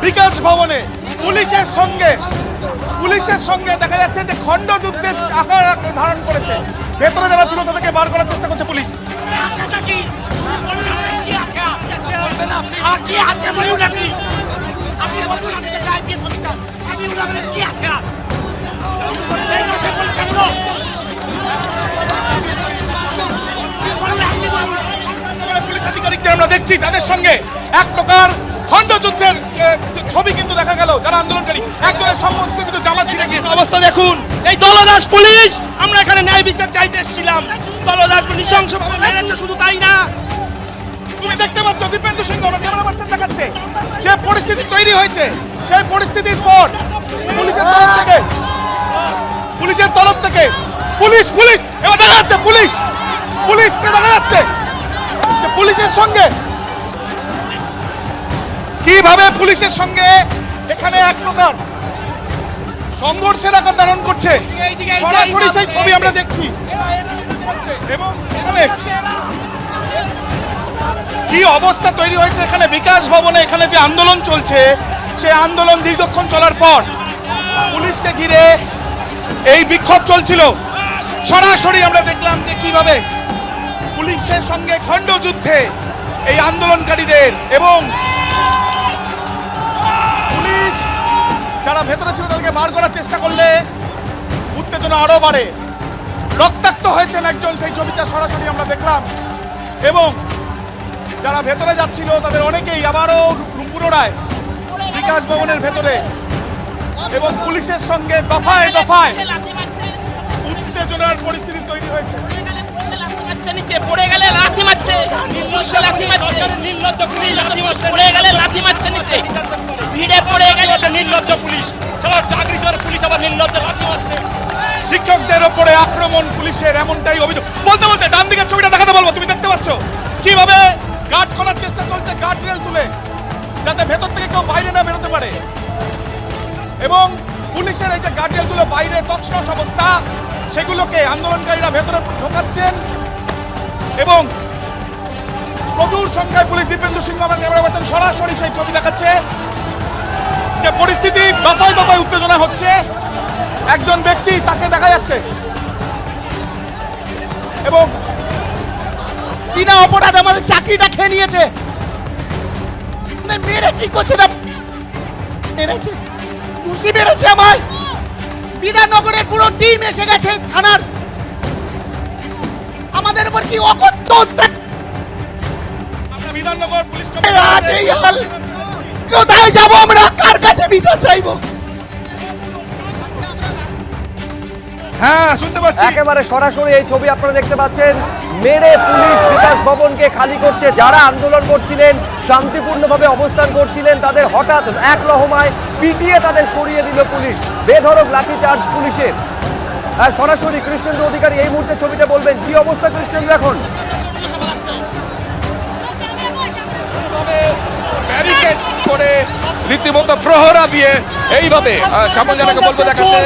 বিকাশ ভবনে পুলিশের সঙ্গে দেখা যাচ্ছে যে খণ্ডযুদ্ধের আকার ধারণ করেছে। ভেতরে যারা ছিল তাদেরকে বার করার চেষ্টা করছে পুলিশ। পুলিশ আধিকারিকদের আমরা দেখছি তাদের সঙ্গে এক প্রকার খণ্ডযুদ্ধের ছবি কিন্তু দেখা গেল। যারা আন্দোলনকারী একজনের সমস্ত কিন্তু জামা ছিঁড়ে গিয়েছে। অবস্থা দেখুন, এই দলদাস পুলিশ। আমরা এখানে ন্যায় বিচার চাইতে এসেছিলাম, দলদাস নৃশংসভাবে মেরেছে। শুধু তাই না, তুমি দেখতে পাচ্ছ দীপেন্দু সিংহ আমার ক্যামেরা পার্সন দেখাচ্ছে যে পরিস্থিতি তৈরি হয়েছে। সেই পরিস্থিতির পর পুলিশের তরফ থেকে পুলিশ এবার দেখা যাচ্ছে পুলিশকে দেখা যাচ্ছে যে পুলিশের সঙ্গে কিভাবে পুলিশের সঙ্গে এখানে এক প্রকার সংঘর্ষের আকার ধারণ করছে। সরাসরি সেই ছবি আমরা দেখছি এবং এখানে কি অবস্থা তৈরি হয়েছে এখানে বিকাশ ভবনে। এখানে যে আন্দোলন চলছে সেই আন্দোলন দীর্ঘক্ষণ চলার পর পুলিশকে ঘিরে এই বিক্ষোভ চলছিল। সরাসরি আমরা দেখলাম যে কিভাবে পুলিশের সঙ্গে খণ্ডযুদ্ধে এই আন্দোলনকারীদের এবং পুলিশ যারা ভেতরে ছিল তাদেরকে বার করার চেষ্টা করলে উত্তেজনা আরো বাড়ে। রক্তাক্ত হয়েছেন একজন, সেই ছবিটা সরাসরি আমরা দেখলাম। এবং যারা ভেতরে যাচ্ছিল তাদের অনেকেই আবারও পুনরায় বিকাশ ভবনের ভেতরে এবং পুলিশের সঙ্গে দফায় উত্তেজনার পরিস্থিতি তৈরি হয়েছে। নিচে পড়ে গেলে লাথি মারছে, লাথি মারছে নিচে ভিড়ে পড়ে গেলে নির্লজ্জ পুলিশ, পুলিশ আবার নির্লজ্জ লাথি মারছে। শিক্ষকদের ওপরে আক্রমণ পুলিশের, এমনটাই অভিযোগ। বলতে ডান দিকের ছবিটা দেখাতে বলবো। তুমি দেখতে পাচ্ছ কিভাবে গার্ড করার চেষ্টা চলছে, গার্ড রেল তুলে, যাতে ভেতর থেকে কেউ বাইরে না বেরোতে পারে। এবং পুলিশের এই যে গার্ড রেলগুলো বাইরে তছনছ অবস্থা, সেগুলোকে আন্দোলনকারীরা ভেতরে ঢোকাচ্ছেন এবং প্রচুর সংখ্যায় পুলিশ। দীপেন্দু সিংহ আমার ক্যামেরা পাচ্ছেন সরাসরি সেই ছবি দেখাচ্ছে যে পরিস্থিতি দফায় উত্তেজনা হচ্ছে। একজন ব্যক্তি তাকে দেখা যাচ্ছে এবং বিনা অপরাধে আমাদের চাকরিটা খেয়ে নিয়েছে। মেরে কি করছে না, মেরেছে, ঘুষি মেরেছে আমায়। বিধাননগরের পুরো টিম এসে গেছে থানার, আমাদের উপর কি অকথ্য অত্যাচার। আমরা বিধাননগর পুলিশ কোথায় যাব, আমরা কার কাছে বিচার চাইবো? হ্যাঁ, শুনতে পাচ্ছি। একেবারে সরাসরি এই ছবি আপনারা দেখতে পাচ্ছেন। মেরে পুলিশ বিকাশ ভবনকে খালি করছে। যারা আন্দোলন করছিলেন, শান্তিপূর্ণভাবে অবস্থান করছিলেন, তাদের হঠাৎ এক লহমায় পিটিয়ে তাদের সরিয়ে দিল পুলিশ। বেধড়ক লাঠিচার্জ পুলিশের। সরাসরি কৃষ্ণেন্দু অধিকারী এই মুহূর্তে ছবিটা বলবেন কি অবস্থা কৃষ্ণেন্দু এখন? ব্যারিকেড করে রীতিমতো প্রহরা দিয়ে এইভাবে সামন জানাকে বলবো দেখাচ্ছে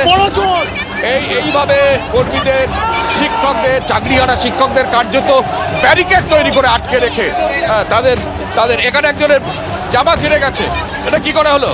এইভাবে কর্মীদের, শিক্ষকদের, চাকরিহারা শিক্ষকদের কার্যত ব্যারিকেড তৈরি করে আটকে রেখে তাদের এখানে একজনের জামা ছিঁড়ে গেছে। এটা কি করে হলো?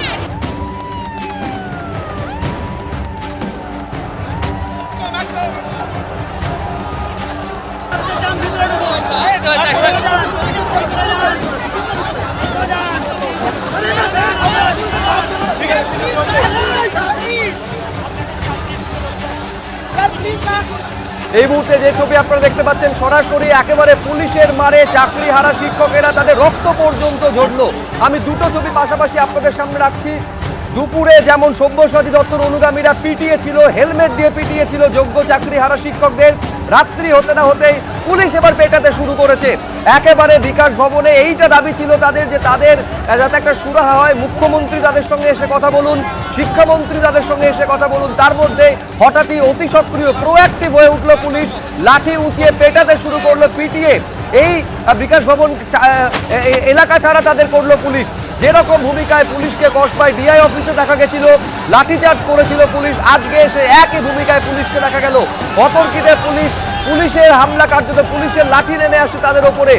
এই মুহূর্তে যে ছবি আপনারা দেখতে পাচ্ছেন সরাসরি একেবারে পুলিশের মারে চাকরিহারা শিক্ষকেরা তাদের রক্ত পর্যন্ত ঝরলো। আমি দুটো ছবি পাশাপাশি আপনাদের সামনে রাখছি। দুপুরে যেমন সব্যসাচী দত্তর অনুগামীরা পিটিয়েছিল, হেলমেট দিয়ে পিটিয়েছিল যোগ্য চাকরিহারা শিক্ষকদের, রাত্রি হতে না হতেই পুলিশ এবার পেটাতে শুরু করেছে। একেবারে বিকাশ ভবনে এইটা দাবি ছিল তাদের যে তাদের যাতে একটা সুরাহা হয়। মুখ্যমন্ত্রী তাদের সঙ্গে এসে কথা বলুন, শিক্ষামন্ত্রী তাদের সঙ্গে এসে কথা বলুন। তার মধ্যে হঠাৎই অতি সক্রিয় প্রোঅ্যাক্টিভ হয়ে উঠলো পুলিশ, লাঠি উঁচিয়ে পেটাতে শুরু করলো, পিটিয়ে এই বিকাশ ভবন এলাকা ছাড়া তাদের করলো পুলিশ। যেরকম ভূমিকায় পুলিশকে কসবাই ডিআই অফিসে দেখা গেছিল, লাঠিচার্জ করেছিল পুলিশ, আজকে এসে একই ভূমিকায় পুলিশকে দেখা গেল। অতর্কিতে পুলিশের হামলা কার্যত পুলিশের লাঠি নেমে আসে তাদের ওপরে।